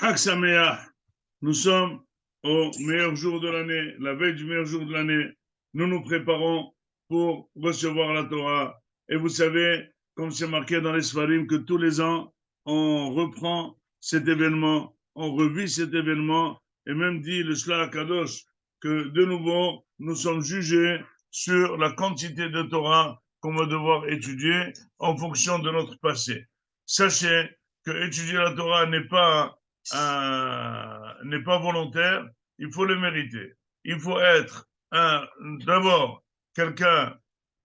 Chag Sameach, nous sommes au meilleur jour de l'année, la veille du meilleur jour de l'année. Nous nous préparons pour recevoir la Torah. Et vous savez, comme c'est marqué dans les Sfarim, que tous les ans, on reprend cet événement, on revit cet événement, et même dit le Shla Kadosh que de nouveau, nous sommes jugés sur la quantité de Torah qu'on va devoir étudier en fonction de notre passé. Sachez que étudier la Torah n'est pas volontaire, il faut le mériter. Il faut être d'abord quelqu'un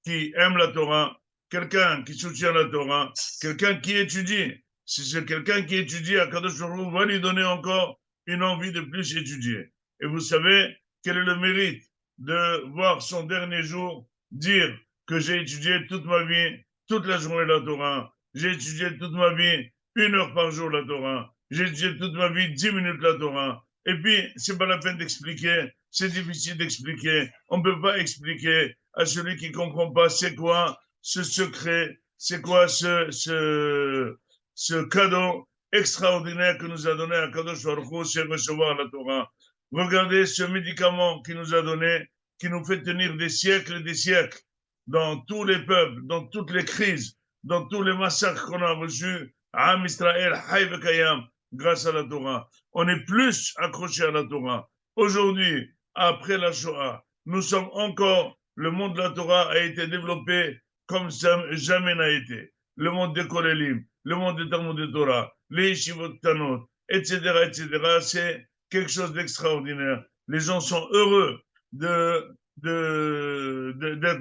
qui aime la Torah, quelqu'un qui soutient la Torah, quelqu'un qui étudie. Si c'est quelqu'un qui étudie, Akadosh Baruch Hu va lui donner encore une envie de plus étudier. Et vous savez quel est le mérite de voir son dernier jour dire que j'ai étudié toute ma vie, toute la journée la Torah, j'ai étudié toute ma vie 1 heure par jour la Torah, j'ai étudié toute ma vie 10 minutes la Torah. Et puis, c'est pas la peine d'expliquer, c'est difficile d'expliquer. On ne peut pas expliquer à celui qui ne comprend pas c'est quoi ce secret, c'est quoi ce cadeau extraordinaire que nous a donné Akadosh Baruch Hu, c'est recevoir la Torah. Regardez ce médicament qu'il nous a donné, qui nous fait tenir des siècles et des siècles dans tous les peuples, dans toutes les crises, dans tous les massacres qu'on a reçus, Am Israël, Haïv Kayam, grâce à la Torah. On est plus accroché à la Torah. Aujourd'hui, après la Shoah, nous sommes encore, le monde de la Torah a été développé comme ça jamais n'a été. Le monde des Kolélim, le monde des Talmud de Torah, les Yeshivot Tanot, etc., c'est quelque chose d'extraordinaire. Les gens sont heureux d'être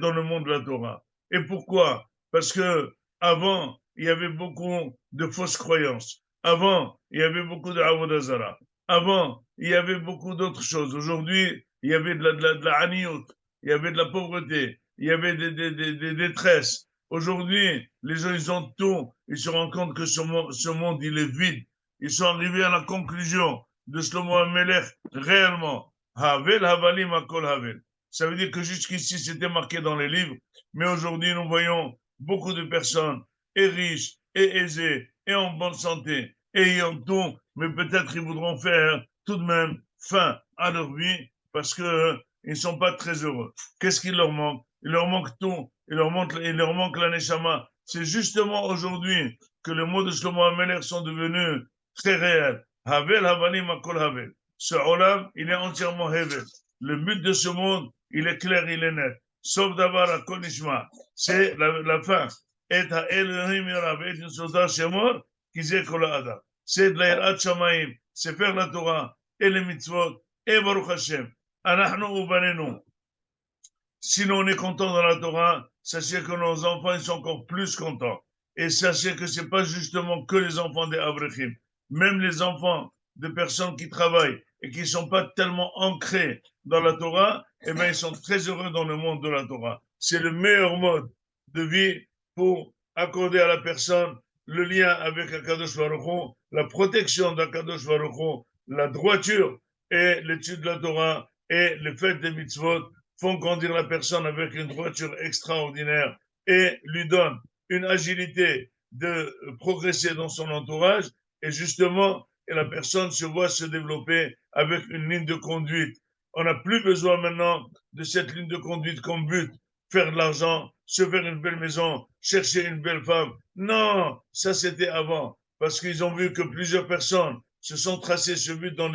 dans le monde de la Torah. Et pourquoi? Parce que avant, il y avait beaucoup de fausses croyances. Avant, il y avait beaucoup de Avodah Zarah. Avant, il y avait beaucoup d'autres choses. Aujourd'hui, il y avait de la haniout, il y avait de la pauvreté, il y avait des détresses. Aujourd'hui, les gens, ils ont tout. Ils se rendent compte que ce monde, il est vide. Ils sont arrivés à la conclusion de Shlomo HaMelech, réellement. Havel, Havalim, Akol Havel. Ça veut dire que jusqu'ici, c'était marqué dans les livres, mais aujourd'hui, nous voyons beaucoup de personnes, et riches, et aisées, et en bonne santé, et ayant tout, mais peut-être ils voudront faire tout de même fin à leur vie parce que ils ne sont pas très heureux. Qu'est-ce qu'il leur manque? Il leur manque tout, il leur manque la neshama. C'est justement aujourd'hui que les mots de Shlomo HaMelech sont devenus très réels. Havel, Havalim, Akol Havel. Ce olam, il est entièrement Havel. Le but de ce monde, il est clair, il est net. Sauf d'avoir à Konishma. C'est la fin. Et à Elohim Yorav, et une soda Shemor, qui zé Adam. C'est de l'Irat Shamaim, c'est faire la Torah, et les mitzvot, et Baruch Hashem. Anachnu ubanenu. Si on est content dans la Torah, sachez que nos enfants ils sont encore plus contents. Et sachez que ce n'est pas justement que les enfants des Avrechim. Même les enfants de personnes qui travaillent et qui ne sont pas tellement ancrés dans la Torah, eh bien, ils sont très heureux dans le monde de la Torah. C'est le meilleur mode de vie pour accorder à la personne le lien avec Akadosh Baruch Hu, la protection d'Akadosh Baruch Hu, la droiture et l'étude de la Torah et le fait des mitzvot font conduire la personne avec une droiture extraordinaire et lui donnent une agilité de progresser dans son entourage et justement, et la personne se voit se développer avec une ligne de conduite. On n'a plus besoin maintenant de cette ligne de conduite comme but, faire de l'argent, se faire une belle maison, chercher une belle femme. Non, ça c'était avant, parce qu'ils ont vu que plusieurs personnes se sont tracées ce but dans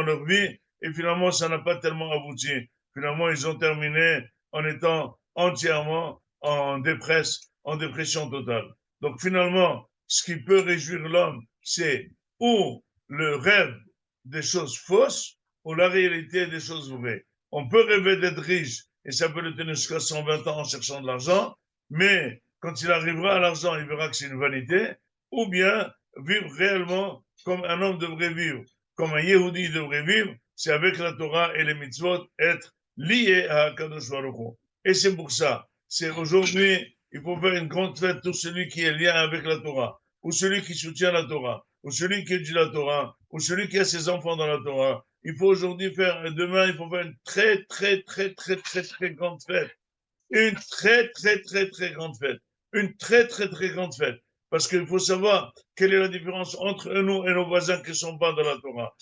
leur vie et finalement ça n'a pas tellement abouti. Finalement, ils ont terminé en étant entièrement en dépression totale. Donc finalement, ce qui peut réjouir l'homme, c'est ou le rêve des choses fausses ou la réalité des choses vraies. On peut rêver d'être riche et ça peut le tenir jusqu'à 120 ans en cherchant de l'argent, mais quand il arrivera à l'argent, il verra que c'est une vanité, ou bien vivre réellement comme un homme devrait vivre, comme un Yehudi devrait vivre, c'est avec la Torah et les mitzvot être lié à Akadosh Baruch Hu. Et c'est pour ça, c'est aujourd'hui, il faut faire une grande fête tout celui qui est lié avec la Torah, ou celui qui soutient la Torah, ou celui qui étudie la Torah, ou celui qui a ses enfants dans la Torah. Il faut aujourd'hui faire, demain, il faut faire une très, très, très, très, très, très grande fête. Une très, très, très, très grande fête. Une très, très, très grande fête. Parce qu'il faut savoir quelle est la différence entre nous et nos voisins qui ne sont pas dans la Torah.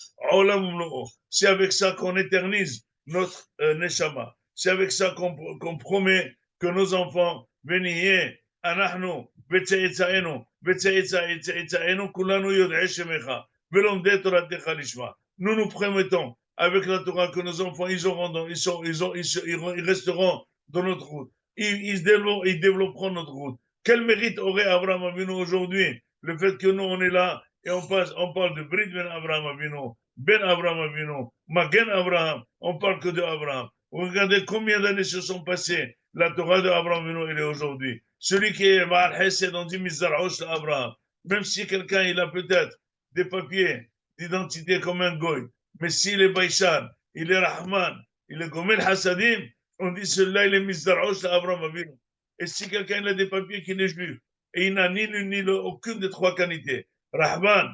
C'est avec ça qu'on éternise notre neshama. C'est avec ça qu'on promet que nos enfants, Beniyeh, Anahnu, Betsaïtsaïnu, Betsaïtsaïtsaïnu, Kulanu Yod'e Shemecha, Velomde Toratecha Lishma. Nous nous promettons avec la Torah que nos enfants, ils resteront dans notre route. Ils développeront notre route. Quel mérite aurait Abraham Avinu aujourd'hui? Le fait que nous, on est là et on parle de Brit Ben Abraham Avinu, Ben Abraham Avinu, Magen Abraham, on parle que de Abraham. Regardez combien d'années se sont passées. La Torah de Abraham Avinu, elle est aujourd'hui. Celui qui est Baal Hesed, on dit Mizraosh Abraham. Même si quelqu'un, il a peut-être des papiers d'identité comme un goy, mais s'il est Baïshan, il est Rahman, il est Gomel Hassadim, on dit celui-là, il est Mizraosh Abraham Avinu. Et si quelqu'un a des papiers qui est juif, et il n'a ni l'une ni aucune des trois qualités, Rahman,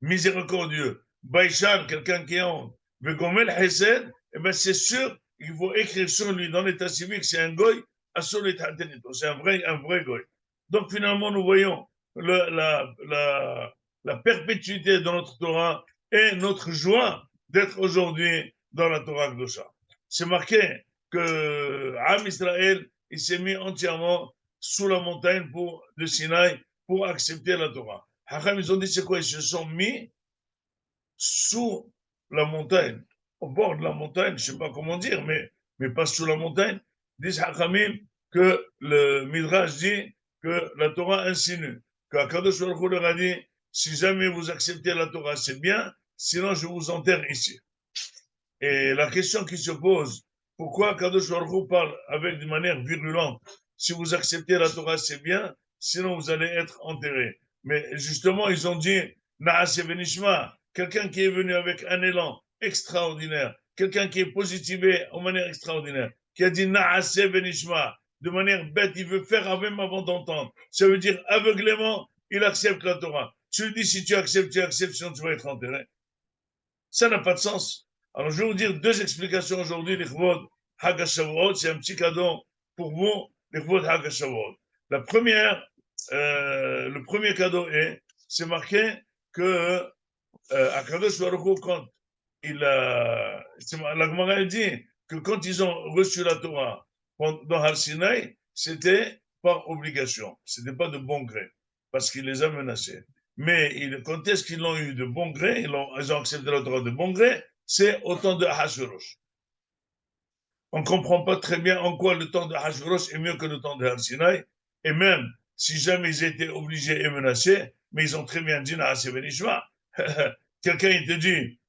miséricordieux, Baïchan, quelqu'un qui est honte, Vegomel Hesed, eh bien c'est sûr qu'il faut écrire sur lui dans l'état civil que c'est un goy, c'est un vrai goy. Donc finalement, nous voyons la perpétuité de notre Torah et notre joie d'être aujourd'hui dans la Torah Kdosha. C'est marqué que Am Israël, il s'est mis entièrement sous la montagne de Sinaï pour accepter la Torah. Hacham, ils ont dit c'est quoi? Ils se sont mis sous la montagne, au bord de la montagne, je ne sais pas comment dire, mais pas sous la montagne. Disent Hachamim que le Midrash dit que la Torah insinue, qu'Akadosh Baruch Hu leur a dit si jamais vous acceptez la Torah, c'est bien, sinon je vous enterre ici. Et la question qui se pose, pourquoi Kadosh Baruch Hu parle avec de manière virulente? Si vous acceptez la Torah, c'est bien, sinon vous allez être enterré. Mais justement, ils ont dit, Naase Benishma, quelqu'un qui est venu avec un élan extraordinaire, quelqu'un qui est positivé de manière extraordinaire, qui a dit Naase Benishma, de manière bête, il veut faire avec avant d'entendre. Ça veut dire aveuglément, il accepte la Torah. Tu lui dis si tu acceptes, sinon tu vas être enterré. Ça n'a pas de sens. Alors, je vais vous dire deux explications aujourd'hui, les Chvod Hagashavuot. C'est un petit cadeau pour vous, les Chvod Hagashavuot. La première, le premier cadeau c'est marqué que Akadosh Baruch Hu, quand la Gemara dit que quand ils ont reçu la Torah dans Har Sinai, c'était par obligation, c'était pas de bon gré, parce qu'il les a menacés. Mais quand est-ce qu'ils l'ont eu de bon gré, ils ont accepté la Torah de bon gré, c'est au temps de Ahasuerus. On ne comprend pas très bien en quoi le temps de Ahasuerus est mieux que le temps de Har Sinai, et même si jamais ils étaient obligés et menacés, mais ils ont très bien dit Naase Benishma. Quelqu'un il te dit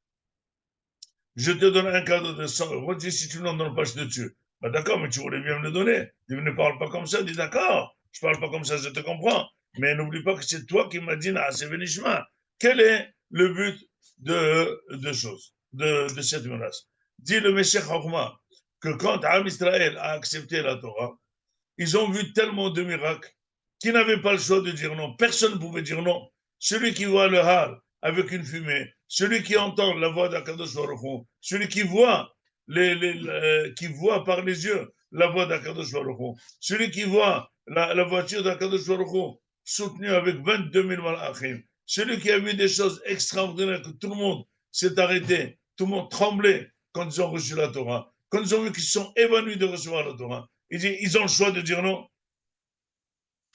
je te donne un cadeau de 100 euros, dis si tu ne l'en donnes pas, je te tue. Bah d'accord, mais tu voulais bien me le donner. Dis ne parle pas comme ça, dis d'accord, je ne parle pas comme ça, je te comprends. Mais n'oublie pas que c'est toi qui m'as dit Naase Benishma. Quel est le but de choses, de cette menace? Dit le Meshech Chochma que quand Am Israël a accepté la Torah, ils ont vu tellement de miracles qu'ils n'avaient pas le choix de dire non. Personne ne pouvait dire non. Celui qui voit le Har avec une fumée, celui qui entend la voix d'Akadosh Baruch Hu, celui qui voit, qui voit par les yeux la voix d'Akadosh Baruch Hu, celui qui voit la voiture d'Akadosh Baruch Hu soutenue avec 22 000 malachim, celui qui a vu des choses extraordinaires que tout le monde s'est arrêté, tout le monde tremblait quand ils ont reçu la Torah, quand ils ont vu qu'ils sont évanouis de recevoir la Torah. Ils ont le choix de dire non.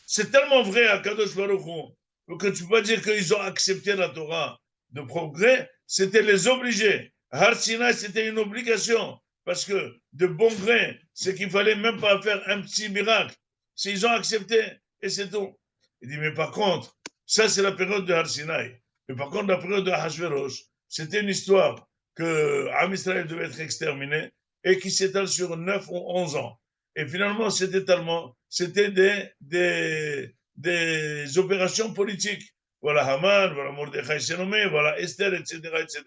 C'est tellement vrai à Kadosh Baruch Hu que tu peux pas dire qu'ils ont accepté la Torah de progrès, c'était les obliger. Har Sinai, c'était une obligation, parce que de bon gré, c'est qu'il fallait même pas faire un petit miracle. S'ils ont accepté, et c'est tout. Il dit, mais par contre, ça c'est la période de Har Sinai. Mais par contre, la période de Hashverosh, c'était une histoire que Am Israël devait être exterminé et qui s'étale sur 9 ou 11 ans. Et finalement, cet étalement, c'était des opérations politiques. Voilà Haman, voilà Mordechai s'est nommé, voilà Esther, etc., etc.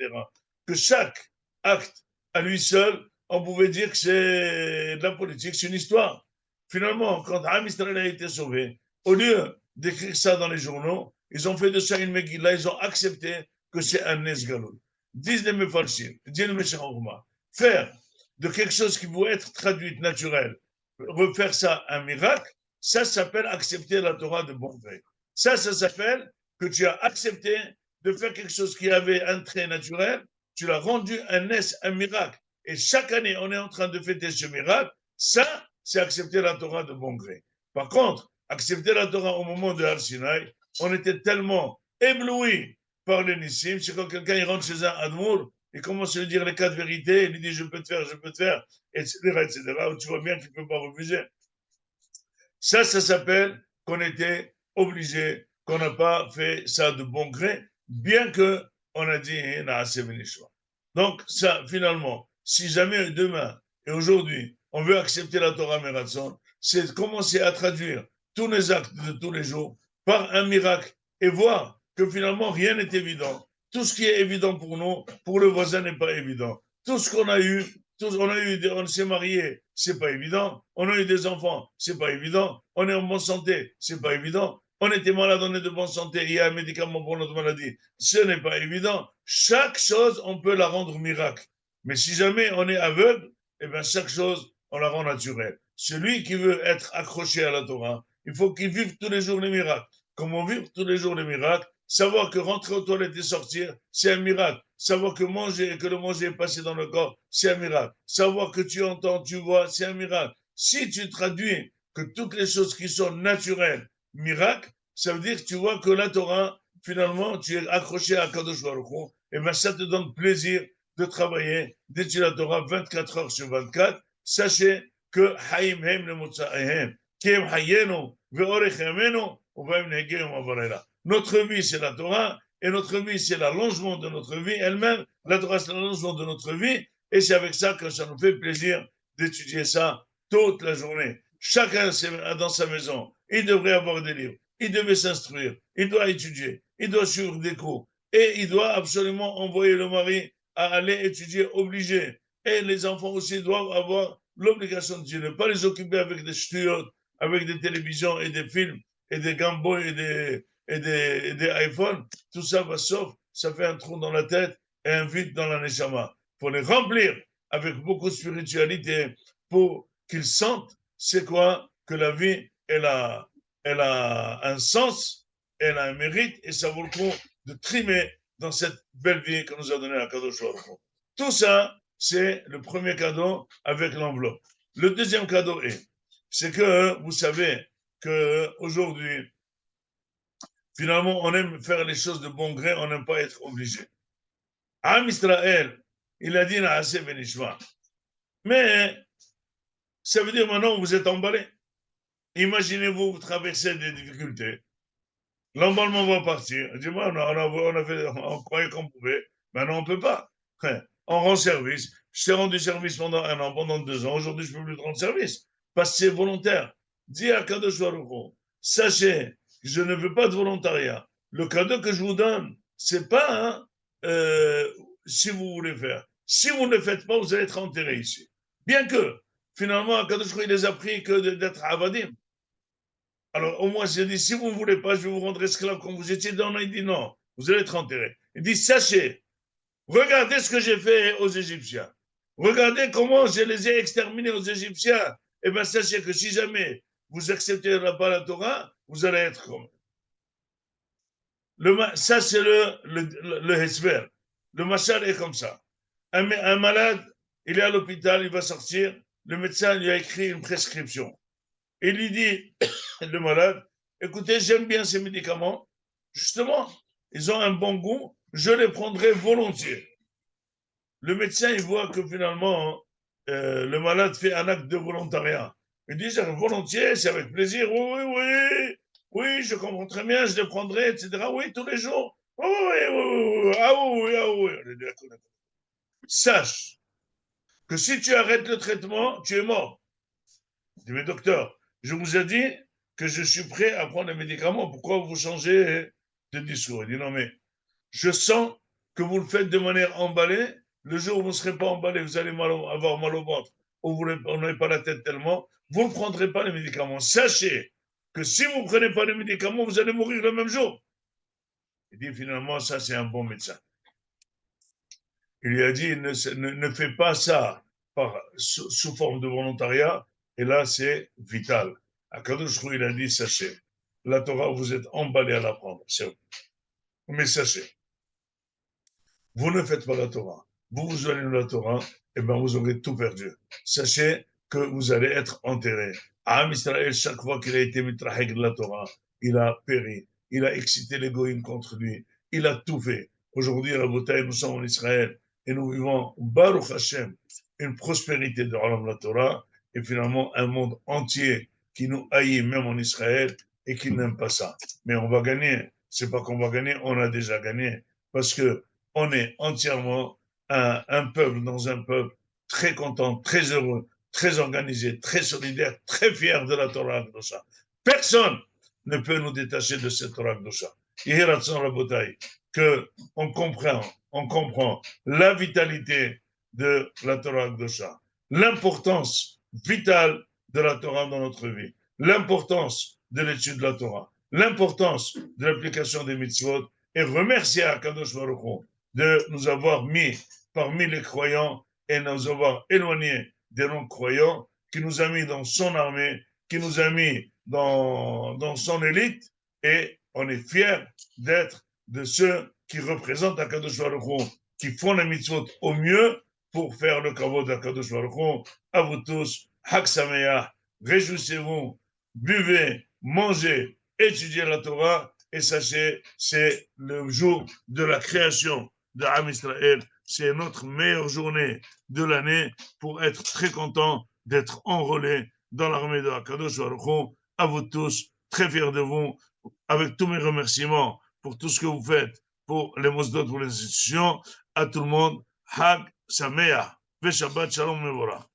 Que chaque acte, à lui seul, on pouvait dire que c'est de la politique, c'est une histoire. Finalement, quand Am Israël a été sauvé, au lieu d'écrire ça dans les journaux, ils ont fait de ça une Megillah, ils ont accepté que c'est un Nesgaloul. Disent les Mefarshim, disent les Meshech Chochma, faire de quelque chose qui pouvait être traduit naturel, refaire ça un miracle, Ça s'appelle accepter la Torah de bon gré. Ça s'appelle que tu as accepté de faire quelque chose qui avait un trait naturel, tu l'as rendu un miracle. Et chaque année, on est en train de fêter ce miracle. Ça, c'est accepter la Torah de bon gré. Par contre, accepter la Torah au moment de Har-Sinaï, on était tellement éblouis par les Nissim, c'est quand quelqu'un il rentre chez un Admour, il commence à lui dire les 4 vérités, il lui dit je peux te faire, etc., etc., tu vois bien qu'il ne peut pas refuser. Ça s'appelle qu'on était obligé, qu'on n'a pas fait ça de bon gré, bien que on a dit donc ça, finalement, si jamais demain et aujourd'hui, on veut accepter la Torah Meratson, c'est de commencer à traduire tous les actes de tous les jours par un miracle et voir que finalement rien n'est évident. Tout ce qui est évident pour nous, pour le voisin n'est pas évident. Tout ce qu'on a eu, on s'est marié, c'est pas évident. On a eu des enfants, c'est pas évident. On est en bonne santé, c'est pas évident. On était malade, on est de bonne santé, il y a un médicament pour notre maladie, ce n'est pas évident. Chaque chose, on peut la rendre miracle. Mais si jamais on est aveugle, eh bien chaque chose, on la rend naturelle. Celui qui veut être accroché à la Torah, il faut qu'il vive tous les jours les miracles. Comment vivre tous les jours les miracles? Savoir que rentrer aux toilettes et sortir, c'est un miracle. Savoir que manger et que le manger est passé dans le corps, c'est un miracle. Savoir que tu entends, tu vois, c'est un miracle. Si tu traduis que toutes les choses qui sont naturelles, miracles, ça veut dire que tu vois que la Torah, finalement, tu es accroché à Kadosh Baruch Hu, et bien ça te donne plaisir de travailler, d'étudier la Torah 24 heures sur 24. Sachez que Haïm Hem le Motsahem, Kem Hayenu, Veorech Yamenu, Uvaim Negeyom Avarela. Notre vie, c'est la Torah, et notre vie, c'est l'allongement de notre vie elle-même. La Torah, c'est l'allongement de notre vie, et c'est avec ça que ça nous fait plaisir d'étudier ça toute la journée. Chacun dans sa maison, il devrait avoir des livres, il devait s'instruire, il doit étudier, il doit suivre des cours, et il doit absolument envoyer le mari à aller étudier obligé. Et les enfants aussi doivent avoir l'obligation de ne pas les occuper avec des studios, avec des télévisions et des films, et des Game Boy et des iPhones. Tout ça va sauf, ça fait un trou dans la tête et un vide dans la neshama. Il faut les remplir avec beaucoup de spiritualité pour qu'ils sentent c'est quoi que la vie, elle a un sens, elle a un mérite, et ça vaut le coup de trimer dans cette belle vie que nous a donnée la Kadosh Baruch Hu. Tout ça, c'est le premier cadeau avec l'enveloppe. Le deuxième cadeau c'est que vous savez qu'aujourd'hui, finalement, on aime faire les choses de bon gré, on n'aime pas être obligé. Am Israël, il a dit Naaseh Benishma. Mais ça veut dire maintenant vous êtes emballé. Imaginez-vous, vous traversez des difficultés. L'emballement va partir. Dis-moi, on croyait qu'on pouvait. Maintenant, on ne peut pas. On rend service. Je t'ai rendu service pendant 1 an, pendant 2 ans. Aujourd'hui, je ne peux plus te rendre service. Parce que c'est volontaire. Dis à Kadosh Baruch Hu, sachez que je ne veux pas de volontariat. Le cadeau que je vous donne, c'est pas si vous voulez faire. Si vous ne le faites pas, vous allez être enterré ici. Bien que, finalement, Kadosh Baruch Hu, il les a pris que d'être avadim. Alors, au moins, j'ai dit, si vous ne voulez pas, je vais vous rendre esclave comme vous étiez. Il dit non, vous allez être enterré. Il dit, sachez, regardez ce que j'ai fait aux Égyptiens. Regardez comment je les ai exterminés aux Égyptiens. Eh bien, sachez que si jamais vous acceptez pas la Torah, vous allez être comme. Ça, c'est le Hesber. Le Machal est comme ça. Un malade, il est à l'hôpital, il va sortir. Le médecin lui a écrit une prescription. Il lui dit, le malade, écoutez, j'aime bien ces médicaments. Justement, ils ont un bon goût, je les prendrai volontiers. Le médecin, il voit que finalement, le malade fait un acte de volontariat. Il dit, volontiers, c'est avec plaisir. Oui, oui, oui, oui, je comprends très bien, je les prendrai, etc. Oui, tous les jours. Oui, oui, oui, oui, ah oui, ah oui. Sache que si tu arrêtes le traitement, tu es mort. Je dis, mais docteur, je vous ai dit que je suis prêt à prendre les médicaments. Pourquoi vous changez de discours? Il dit, non, mais je sens que vous le faites de manière emballée. Le jour où vous ne serez pas emballé, vous allez avoir mal au ventre ou vous n'avez pas la tête tellement, vous ne prendrez pas les médicaments. Sachez que si vous ne prenez pas les médicaments, vous allez mourir le même jour. Il dit, finalement, ça, c'est un bon médecin. Il lui a dit, ne fais pas ça sous forme de volontariat. Et là, c'est vital. Akadosh Hu, il a dit, sachez, la Torah, vous êtes emballés à l'apprendre, c'est vrai. Mais sachez, vous ne faites pas la Torah. Vous allez la Torah, et bien vous aurez tout perdu. Sachez que vous allez être enterrés. Am Israël, chaque fois qu'il a été mitrahek de la Torah, il a péri. Il a excité l'égoïme contre lui. Il a tout fait. Aujourd'hui, Rabotai, nous sommes en Israël et nous vivons, Baruch Hashem, une prospérité de la Torah et finalement un monde entier qui nous haït, même en Israël, et qui n'aime pas ça. Mais on va gagner. C'est pas qu'on va gagner, on a déjà gagné. Parce que on est entièrement un peuple dans un peuple très content, très heureux, très organisé, très solidaire, très fier de la Torah Akdosha. Personne ne peut nous détacher de cette Torah Akdosha. Que on comprend la vitalité de la Torah Akdosha, l'importance vitale de la Torah dans notre vie, l'importance de l'étude de la Torah, l'importance de l'application des mitzvot, et remercier à Kadosh Baruch Hu de nous avoir mis parmi les croyants et nous avoir éloignés des non-croyants, qui nous a mis dans son armée, qui nous a mis dans son élite, et on est fiers d'être de ceux qui représentent Akadosh Baruch Hu, qui font les mitzvot au mieux pour faire le kavod d'Akadosh Baruch Hu. À vous tous, Hak Sameach, réjouissez-vous, buvez, mangez, étudiez la Torah, et sachez, c'est le jour de la création de Am Israël. C'est notre meilleure journée de l'année pour être très content d'être enrôlé dans l'armée de Akadosh Baruch Hu. À vous tous, très fiers de vous, avec tous mes remerciements pour tout ce que vous faites pour les mosdot, pour les institutions. À tout le monde, Hag Sameach, ve Shabbat Shalom Mevorach.